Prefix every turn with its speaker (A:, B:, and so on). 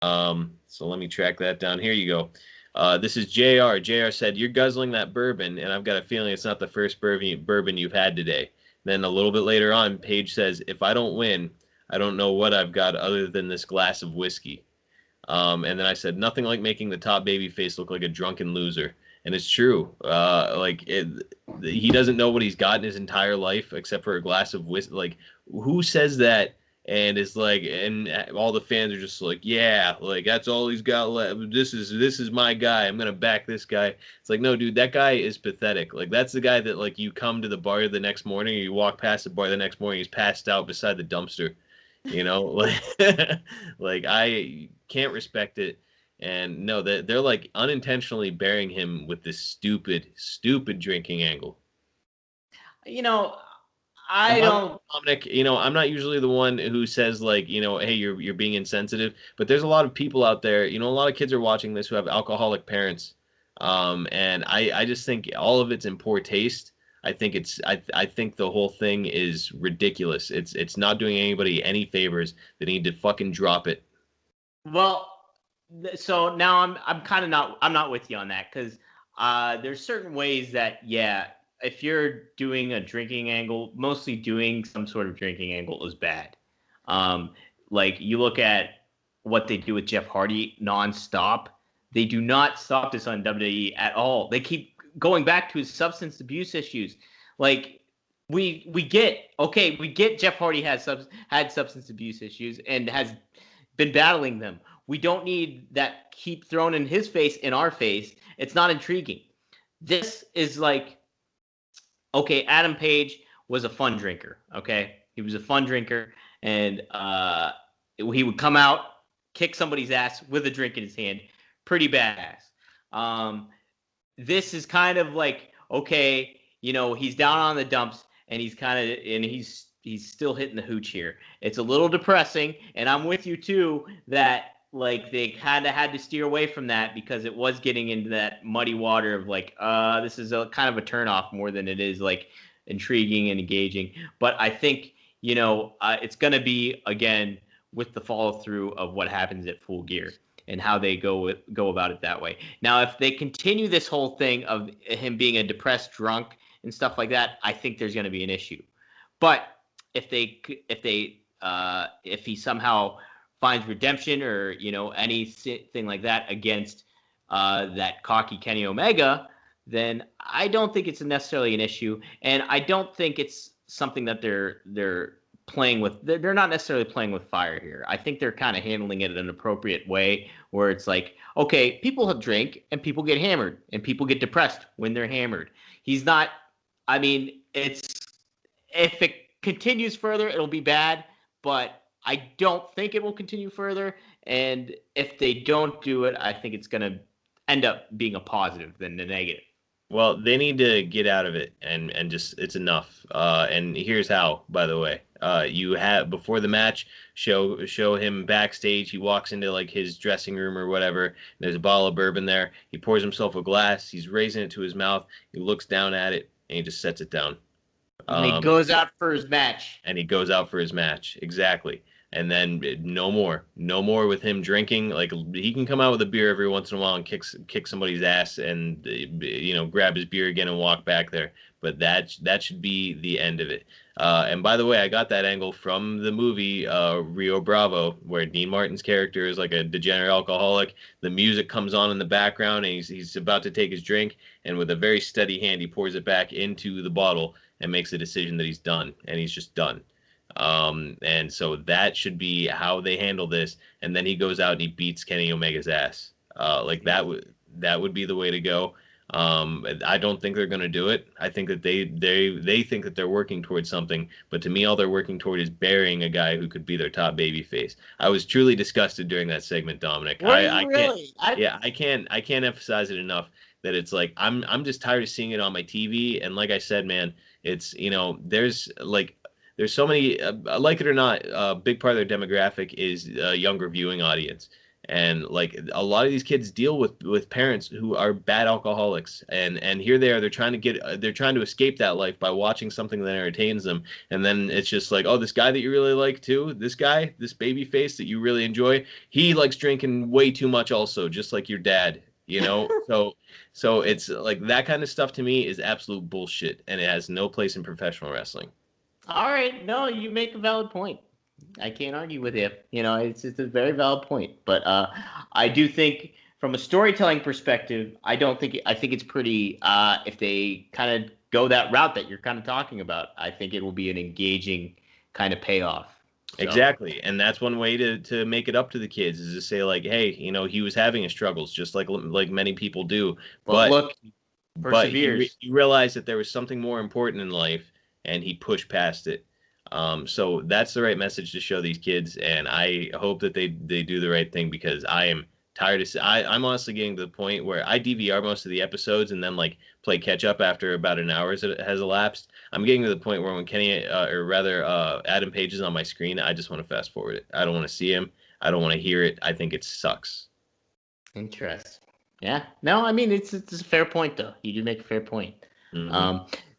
A: So let me track that down. Here you go. This is JR. JR said, "You're guzzling that bourbon, and I've got a feeling it's not the first bourbon you've had today." Then a little bit later on, Paige says, "If I don't win, I don't know what I've got other than this glass of whiskey." And then I said, "Nothing like making the top baby face look like a drunken loser." And it's true. He doesn't know what he's got in his entire life except for a glass of whiskey. Like, who says that? And it's like, and all the fans are just like, yeah, like that's all he's got left. This is my guy. I'm gonna back this guy. It's like, no, dude, that guy is pathetic. Like, that's the guy that like you come to the bar the next morning, or you walk past the bar the next morning, he's passed out beside the dumpster. Like, like I can't respect it. And no, they're like unintentionally burying him with this stupid drinking angle.
B: You know,
A: And
B: I
A: by the way,
B: don't.
A: Dominic, I'm not usually the one who says like, hey, you're being insensitive, but there's a lot of people out there, a lot of kids are watching this who have alcoholic parents. And I just think all of it's in poor taste. I think the whole thing is ridiculous. It's not doing anybody any favors. They need to fucking drop it.
B: Well, so now I'm kind of not I'm not with you on that because there's certain ways that if you're doing a drinking angle, mostly doing some sort of drinking angle is bad. Um, like you look at what they do with Jeff Hardy nonstop. They do not stop this on WWE at all. They keep going back to his substance abuse issues. Like we get Jeff Hardy had substance abuse issues and has been battling them. We don't need that keep thrown in his face, in our face. It's not intriguing. This is like, okay, Adam Page was a fun drinker. Okay, he was a fun drinker, and he would come out, kick somebody's ass with a drink in his hand, pretty badass. Um, this is kind of like, okay, he's down on the dumps, and he's still hitting the hooch here. It's a little depressing, and I'm with you too that like they kind of had to steer away from that because it was getting into that muddy water of like, this is a kind of a turnoff more than it is like intriguing and engaging. But I think it's going to be again with the follow through of what happens at Full Gear and how they go about it that way. Now, if they continue this whole thing of him being a depressed drunk and stuff like that, I think there's going to be an issue. But if he somehow finds redemption or anything like that against that cocky Kenny Omega, then I don't think it's necessarily an issue, and I don't think it's something that they're playing with. They're not necessarily playing with fire here. I think they're kind of handling it in an appropriate way where it's like, okay, people drink and people get hammered and people get depressed when they're hammered. He's not. I mean, if it continues further, it'll be bad, but I don't think it will continue further. And if they don't do it, I think it's going to end up being a positive than a negative.
A: Well, they need to get out of it and just it's enough. And here's how, by the way. You have before the match, show him backstage. He walks into like his dressing room or whatever. There's a bottle of bourbon there. He pours himself a glass. He's raising it to his mouth. He looks down at it and he just sets it down.
B: And he goes out for his match.
A: And he goes out for his match. Exactly. And then no more with him drinking. Like he can come out with a beer every once in a while and kick somebody's ass and grab his beer again and walk back there. But that should be the end of it. And by the way, I got that angle from the movie Rio Bravo, where Dean Martin's character is like a degenerate alcoholic. The music comes on in the background, and he's about to take his drink, and with a very steady hand, he pours it back into the bottle and makes the decision that he's done, and he's just done. And so that should be how they handle this. And then he goes out and he beats Kenny Omega's ass. Like that would be the way to go. I don't think they're going to do it. I think that they think that they're working towards something, but to me, all they're working toward is burying a guy who could be their top baby face. I was truly disgusted during that segment, Dominic. I
B: Really?
A: can't I can't emphasize it enough that it's like I'm just tired of seeing it on my TV. And like I said, man, it's there's so many, like it or not, a big part of their demographic is a younger viewing audience. And like a lot of these kids deal with parents who are bad alcoholics, and here they are, they're trying to escape that life by watching something that entertains them. And then it's just like, oh, this guy that you really like too, this baby face that you really enjoy, he likes drinking way too much also, just like your dad, you know. So it's like that kind of stuff to me is absolute bullshit, and it has no place in professional wrestling.
B: All right, no, you make a valid point. I can't argue with you. You know, it's a very valid point. But I do think from a storytelling perspective, I think it's pretty if they kind of go that route that you're kind of talking about, I think it will be an engaging kind of payoff. So,
A: Exactly, and that's one way to make it up to the kids is to say like, hey, you know, he was having his struggles just like many people do,
B: but
A: but
B: look, perseveres.
A: he realized that there was something more important in life, and he pushed past it. So that's the right message to show these kids, and I hope that they do the right thing, because I am tired of. I'm honestly getting to the point where I DVR most of the episodes and then like play catch up after about an hour has elapsed. I'm getting to the point where when Kenny, or rather Adam Page is on my screen, I just want to fast forward it. I don't want to see him. I don't want to hear it. I think it sucks.
B: Interesting. Yeah. No, I mean it's a fair point though. You do make a fair point.
A: Mm-hmm.
B: Um,